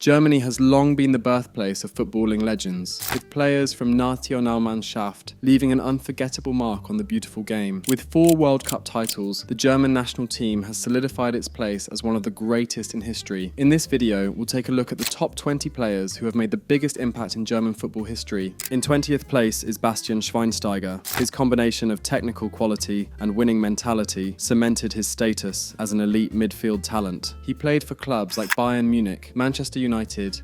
Germany has long been the birthplace of footballing legends, with players from Nationalmannschaft leaving an unforgettable mark on the beautiful game. With 4 World Cup titles, the German national team has solidified its place as one of the greatest in history. In this video, we'll take a look at the top 20 players who have made the biggest impact in German football history. In 20th place is Bastian Schweinsteiger. His combination of technical quality and winning mentality cemented his status as an elite midfield talent. He played for clubs like Bayern Munich, Manchester United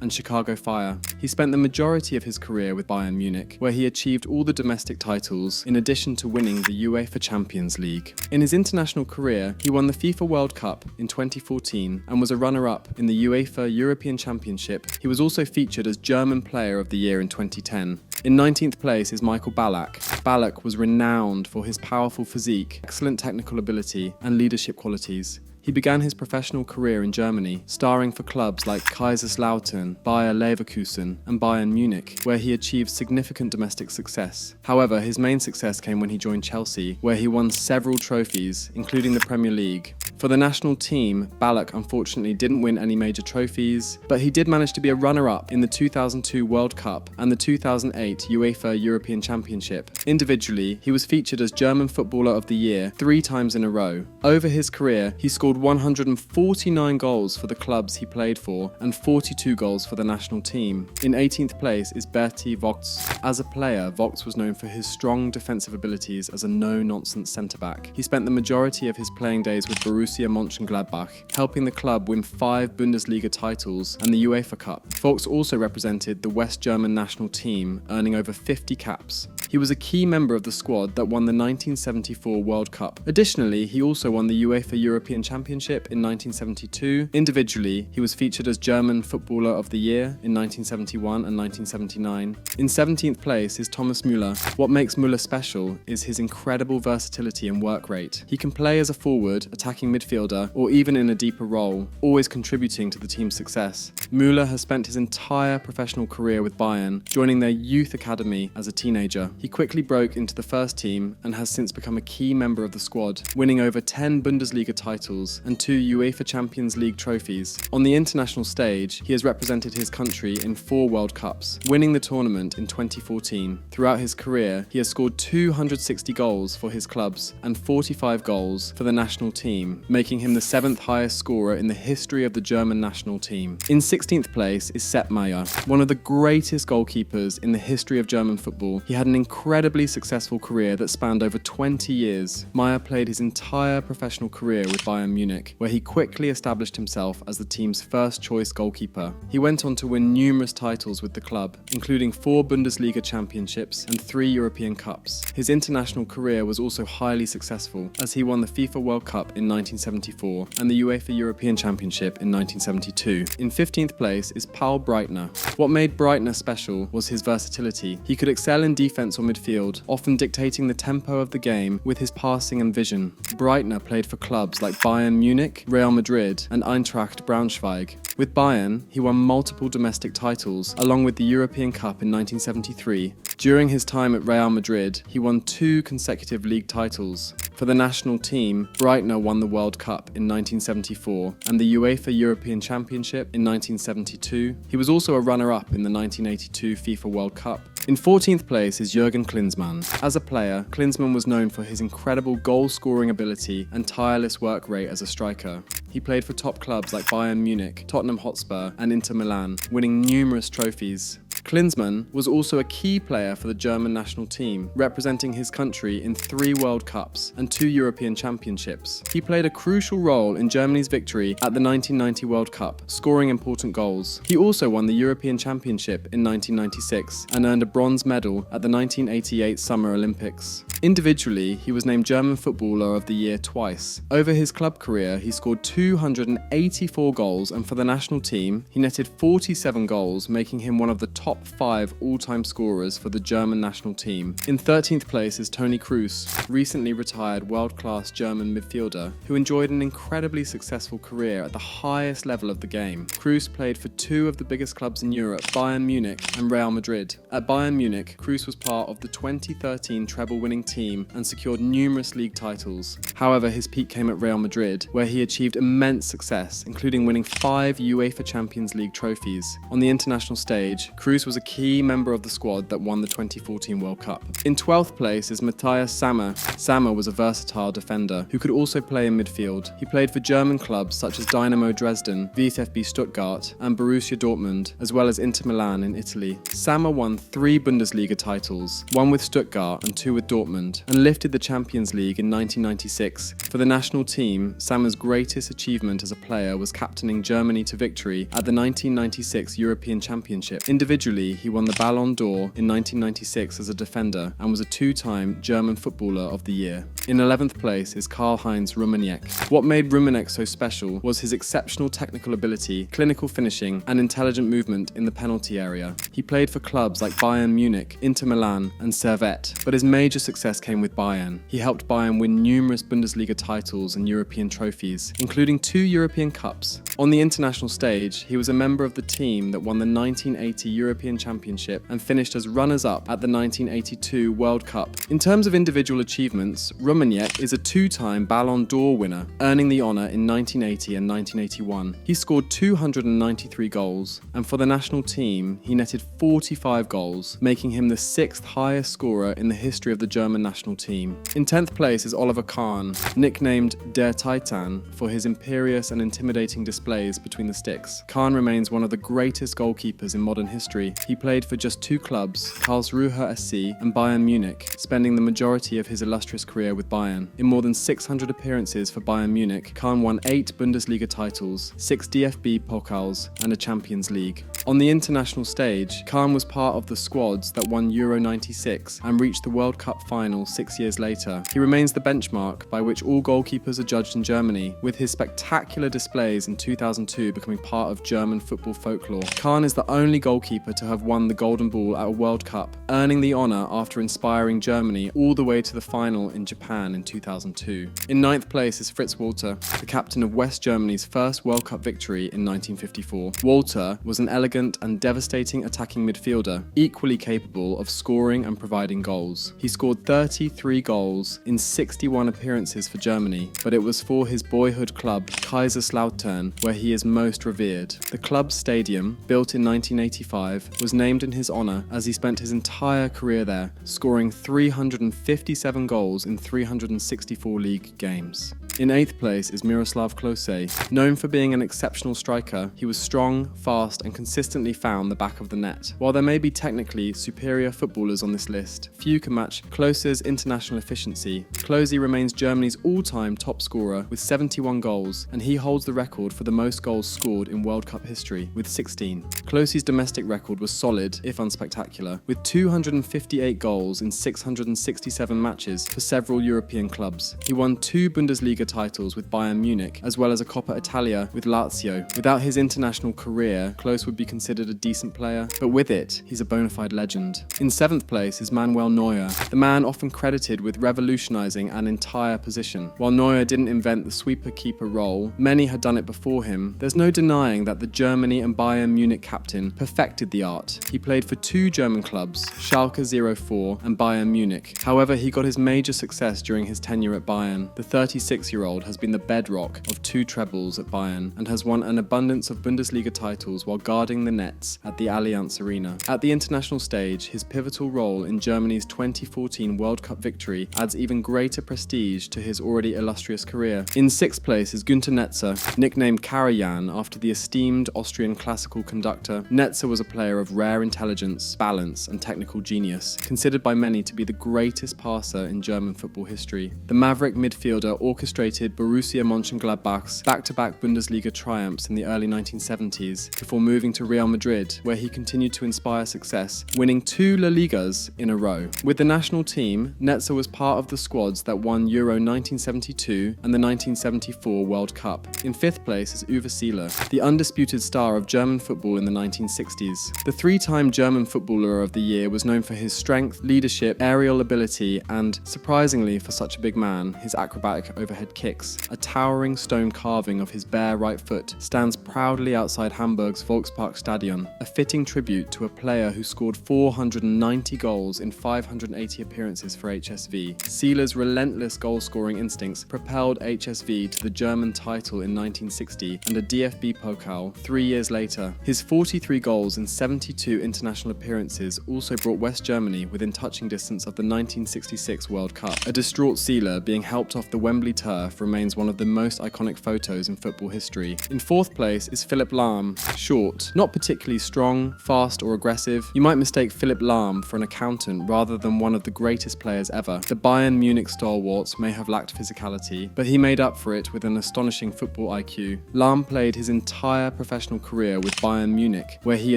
and Chicago Fire. He spent the majority of his career with Bayern Munich, where he achieved all the domestic titles in addition to winning the UEFA Champions League. In his international career, he won the FIFA World Cup in 2014 and was a runner-up in the UEFA European Championship. He was also featured as German Player of the Year in 2010. In 19th place is Michael Ballack. Ballack was renowned for his powerful physique, excellent technical ability and leadership qualities. He began his professional career in Germany, starring for clubs like Kaiserslautern, Bayer Leverkusen and Bayern Munich, where he achieved significant domestic success. However, his main success came when he joined Chelsea, where he won several trophies, including the Premier League. For the national team, Ballack unfortunately didn't win any major trophies, but he did manage to be a runner-up in the 2002 World Cup and the 2008 UEFA European Championship. Individually, he was featured as German Footballer of the Year 3 times in a row. Over his career, he scored 149 goals for the clubs he played for and 42 goals for the national team. In 18th place is Berti Vogts. As a player, Vogts was known for his strong defensive abilities as a no-nonsense centre-back. He spent the majority of his playing days with Borussia Mönchengladbach, helping the club win 5 Bundesliga titles and the UEFA Cup. Vogts also represented the West German national team, earning over 50 caps. He was a key member of the squad that won the 1974 World Cup. Additionally, he also won the UEFA European Championship in 1972. Individually, he was featured as German Footballer of the Year in 1971 and 1979. In 17th place is Thomas Müller. What makes Muller special is his incredible versatility and work rate. He can play as a forward, attacking midfielder, or even in a deeper role, always contributing to the team's success. Müller has spent his entire professional career with Bayern, joining their youth academy as a teenager. He quickly broke into the first team and has since become a key member of the squad, winning over 10 Bundesliga titles and 2 UEFA Champions League trophies. On the international stage, he has represented his country in 4 World Cups, winning the tournament in 2014. Throughout his career, he has scored 260 goals for his clubs and 45 goals for the national team, making him the 7th highest scorer in the history of the German national team. In 16th place is Sepp Maier, one of the greatest goalkeepers in the history of German football. He had an incredibly successful career that spanned over 20 years. Maier played his entire professional career with Bayern Munich, where he quickly established himself as the team's first-choice goalkeeper. He went on to win numerous titles with the club, including 4 Bundesliga championships and 3 European Cups. His international career was also highly successful, as he won the FIFA World Cup in 1974 and the UEFA European Championship in 1972. In 15th place is Paul Breitner. What made Breitner special was his versatility. He could excel in defense or midfield, often dictating the tempo of the game with his passing and vision. Breitner played for clubs like Bayern Munich, Real Madrid and Eintracht Braunschweig. With Bayern, he won multiple domestic titles, along with the European Cup in 1973. During his time at Real Madrid, he won 2 consecutive league titles. For the national team, Breitner won the World Cup in 1974 and the UEFA European Championship in 1972. He was also a runner-up in the 1982 FIFA World Cup. In 14th place is Jürgen Klinsmann. As a player, Klinsmann was known for his incredible goal-scoring ability and tireless work rate as a striker. He played for top clubs like Bayern Munich, Tottenham Hotspur and Inter Milan, winning numerous trophies. Klinsmann was also a key player for the German national team, representing his country in 3 World Cups and 2 European Championships. He played a crucial role in Germany's victory at the 1990 World Cup, scoring important goals. He also won the European Championship in 1996 and earned a bronze medal at the 1988 Summer Olympics. Individually, he was named German Footballer of the Year twice. Over his club career, he scored 284 goals, and for the national team, he netted 47 goals, making him one of the top top 5 all-time scorers for the German national team. In 13th place is Toni Kroos, recently retired world-class German midfielder who enjoyed an incredibly successful career at the highest level of the game. Kroos played for two of the biggest clubs in Europe, Bayern Munich and Real Madrid. At Bayern Munich, Kroos was part of the 2013 treble-winning team and secured numerous league titles. However, his peak came at Real Madrid, where he achieved immense success, including winning 5 UEFA Champions League trophies. On the international stage, Kroos was a key member of the squad that won the 2014 World Cup. In 12th place is Matthias Sammer. Sammer was a versatile defender who could also play in midfield. He played for German clubs such as Dynamo Dresden, VfB Stuttgart and Borussia Dortmund, as well as Inter Milan in Italy. Sammer won 3 Bundesliga titles, 1 with Stuttgart and 2 with Dortmund, and lifted the Champions League in 1996. For the national team, Sammer's greatest achievement as a player was captaining Germany to victory at the 1996 European Championship. Individually, he won the Ballon d'Or in 1996 as a defender and was a 2-time German Footballer of the Year. In 11th place is Karl-Heinz Rummenigge. What made Rummenigge so special was his exceptional technical ability, clinical finishing, and intelligent movement in the penalty area. He played for clubs like Bayern Munich, Inter Milan, and Servette, but his major success came with Bayern. He helped Bayern win numerous Bundesliga titles and European trophies, including 2 European Cups. On the international stage, he was a member of the team that won the 1980 European Championship and finished as runners-up at the 1982 World Cup. In terms of individual achievements, Rummenigge is a 2-time Ballon d'Or winner, earning the honour in 1980 and 1981. He scored 293 goals, and for the national team, he netted 45 goals, making him the 6th highest scorer in the history of the German national team. In 10th place is Oliver Kahn, nicknamed Der Titan for his imperious and intimidating displays between the sticks. Kahn remains one of the greatest goalkeepers in modern history. He played for just 2 clubs, Karlsruhe SC and Bayern Munich, spending the majority of his illustrious career with Bayern. In more than 600 appearances for Bayern Munich, Kahn won 8 Bundesliga titles, 6 DFB Pokals, and a Champions League. On the international stage, Kahn was part of the squads that won Euro 96 and reached the World Cup final 6 years later. He remains the benchmark by which all goalkeepers are judged in Germany, with his spectacular displays in 2002 becoming part of German football folklore. Kahn is the only goalkeeper to have won the Golden Ball at a World Cup, earning the honour after inspiring Germany all the way to the final in Japan in 2002. In 9th place is Fritz Walter, the captain of West Germany's first World Cup victory in 1954. Walter was an elegant and devastating attacking midfielder, equally capable of scoring and providing goals. He scored 33 goals in 61 appearances for Germany, but it was for his boyhood club, Kaiserslautern, where he is most revered. The club's stadium, built in 1985, was named in his honour as he spent his entire career there, scoring 357 goals in 364 league games. In 8th place is Miroslav Klose. Known for being an exceptional striker, he was strong, fast, and consistently found the back of the net. While there may be technically superior footballers on this list, few can match Klose's international efficiency. Klose remains Germany's all-time top scorer with 71 goals, and he holds the record for the most goals scored in World Cup history, with 16. Klose's domestic record was solid, if unspectacular, with 258 goals in 667 matches for several European clubs. He won 2 Bundesliga titles with Bayern Munich, as well as a Coppa Italia with Lazio. Without his international career, Klose would be considered a decent player, but with it, he's a bona fide legend. In 7th place is Manuel Neuer, the man often credited with revolutionising an entire position. While Neuer didn't invent the sweeper-keeper role, many had done it before him. There's no denying that the Germany and Bayern Munich captain perfected the art. He played for 2 German clubs, Schalke 04 and Bayern Munich. However, he got his major success during his tenure at Bayern. The 36-year-old has been the bedrock of 2 trebles at Bayern and has won an abundance of Bundesliga titles while guarding the nets at the Allianz Arena. At the international stage, his pivotal role in Germany's 2014 World Cup victory adds even greater prestige to his already illustrious career. In 6th place is Günter Netzer, nicknamed Karajan after the esteemed Austrian classical conductor. Netzer was a player of rare intelligence, balance, and technical genius, considered by many to be the greatest passer in German football history. The maverick midfielder orchestrated illustrated Borussia Mönchengladbach's back-to-back Bundesliga triumphs in the early 1970s before moving to Real Madrid, where he continued to inspire success, winning 2 La Ligas in a row. With the national team, Netzer was part of the squads that won Euro 1972 and the 1974 World Cup. In 5th place is Uwe Seeler, the undisputed star of German football in the 1960s. The 3-time German Footballer of the Year was known for his strength, leadership, aerial ability, and, surprisingly for such a big man, his acrobatic overhead kicks. A towering stone carving of his bare right foot stands proudly outside Hamburg's Volksparkstadion, a fitting tribute to a player who scored 490 goals in 580 appearances for HSV. Seeler's relentless goal-scoring instincts propelled HSV to the German title in 1960 and a DFB Pokal 3 years later. His 43 goals in 72 international appearances also brought West Germany within touching distance of the 1966 World Cup. A distraught Seeler being helped off the Wembley turf remains one of the most iconic photos in football history. In 4th place is Philipp Lahm. Short, not particularly strong, fast or aggressive. You might mistake Philipp Lahm for an accountant rather than one of the greatest players ever. The Bayern Munich stalwart may have lacked physicality, but he made up for it with an astonishing football IQ. Lahm played his entire professional career with Bayern Munich, where he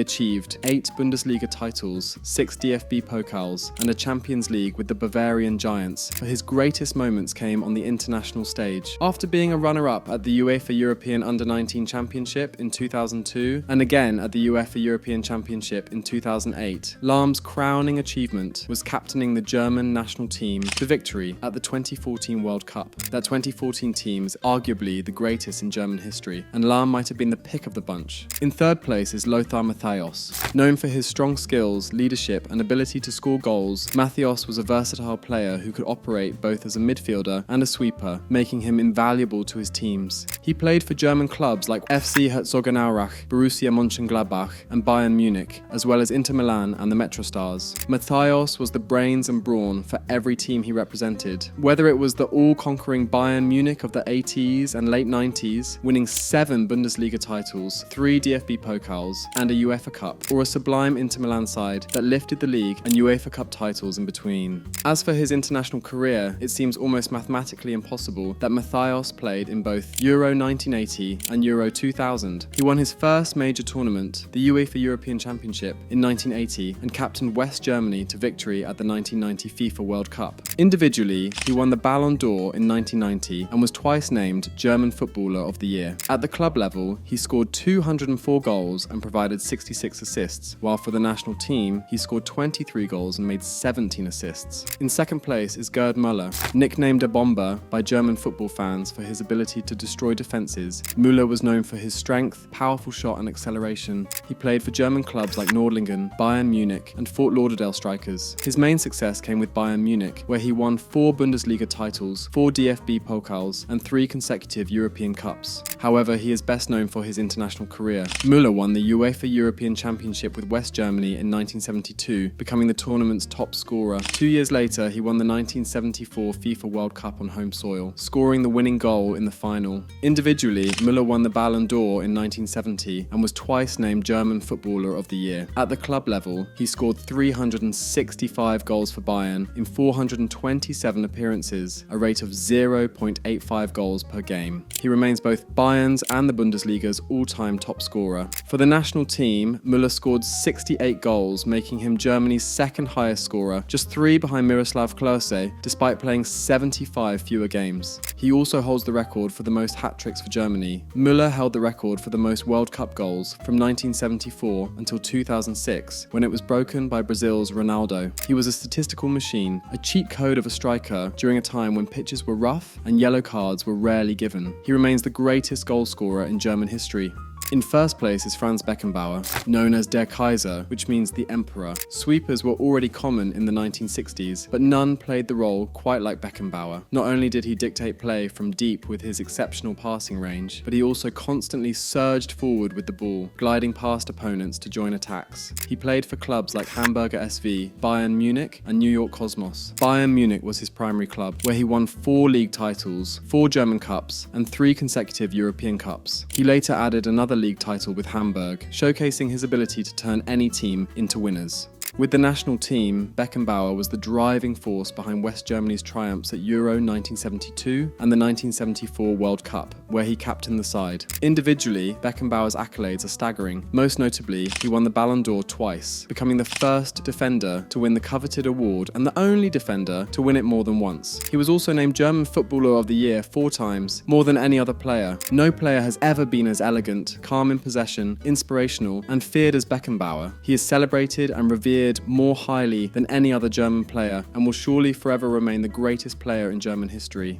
achieved 8 Bundesliga titles, 6 DFB Pokals, and a Champions League with the Bavarian Giants, but his greatest moments came on the international stage. After being a runner-up at the UEFA European Under-19 Championship in 2002, and again at the UEFA European Championship in 2008, Lahm's crowning achievement was captaining the German national team to victory at the 2014 World Cup. That 2014 team is arguably the greatest in German history, and Lahm might have been the pick of the bunch. In 3rd place is Lothar Matthäus. Known for his strong skills, leadership, and ability to score goals, Matthäus was a versatile player who could operate both as a midfielder and a sweeper, making him invaluable to his teams. He played for German clubs like FC Herzogenaurach, Borussia Mönchengladbach, and Bayern Munich, as well as Inter Milan and the MetroStars. Matthäus was the brains and brawn for every team he represented. Whether it was the all-conquering Bayern Munich of the 80s and late 90s, winning 7 Bundesliga titles, 3 DFB Pokals, and a UEFA Cup, or a sublime Inter Milan side that lifted the league and UEFA Cup titles in between. As for his international career, it seems almost mathematically impossible that Matthäus played in both Euro 1980 and Euro 2000. He won his first major tournament, the UEFA European Championship, in 1980 and captained West Germany to victory at the 1990 FIFA World Cup. Individually, he won the Ballon d'Or in 1990 and was twice named German Footballer of the Year. At the club level, he scored 204 goals and provided 66 assists, while for the national team, he scored 23 goals and made 17 assists. In 2nd place is Gerd Müller. Nicknamed a bomber by German football fans for his ability to destroy defences, Muller was known for his strength, powerful shot and acceleration. He played for German clubs like Nordlingen, Bayern Munich and Fort Lauderdale Strikers. His main success came with Bayern Munich, where he won 4 Bundesliga titles, 4 DFB Pokals and 3 consecutive European Cups. However, he is best known for his international career. Muller won the UEFA European Championship with West Germany in 1972, becoming the tournament's top scorer. 2 years later, he won the 1974 FIFA World Cup on home soil, scoring the winning goal in the final. Individually, Müller won the Ballon d'Or in 1970 and was twice named German Footballer of the Year. At the club level, he scored 365 goals for Bayern in 427 appearances, a rate of 0.85 goals per game. He remains both Bayern's and the Bundesliga's all-time top scorer. For the national team, Müller scored 68 goals, making him Germany's 2nd highest scorer, just 3 behind Miroslav Klose, despite playing 75 fewer games. He also holds the record for the most hat-tricks for Germany. Müller held the record for the most World Cup goals from 1974 until 2006, when it was broken by Brazil's Ronaldo. He was a statistical machine, a cheat code of a striker during a time when pitches were rough and yellow cards were rarely given. He remains the greatest goal scorer in German history. In 1st place is Franz Beckenbauer, known as Der Kaiser, which means the Emperor. Sweepers were already common in the 1960s, but none played the role quite like Beckenbauer. Not only did he dictate play from deep with his exceptional passing range, but he also constantly surged forward with the ball, gliding past opponents to join attacks. He played for clubs like Hamburger SV, Bayern Munich, and New York Cosmos. Bayern Munich was his primary club, where he won 4 league titles, 4 German Cups, and 3 consecutive European Cups. He later added another league title with Hamburg, showcasing his ability to turn any team into winners. With the national team, Beckenbauer was the driving force behind West Germany's triumphs at Euro 1972 and the 1974 World Cup, where he captained the side. Individually, Beckenbauer's accolades are staggering. Most notably, he won the Ballon d'Or twice, becoming the first defender to win the coveted award and the only defender to win it more than once. He was also named German Footballer of the Year 4 times, more than any other player. No player has ever been as elegant, calm in possession, inspirational, and feared as Beckenbauer. He is celebrated and revered more highly than any other German player and will surely forever remain the greatest player in German history.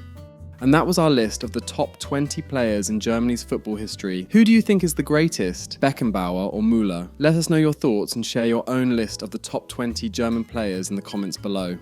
And that was our list of the top 20 players in Germany's football history. Who do you think is the greatest, Beckenbauer or Müller? Let us know your thoughts and share your own list of the top 20 German players in the comments below.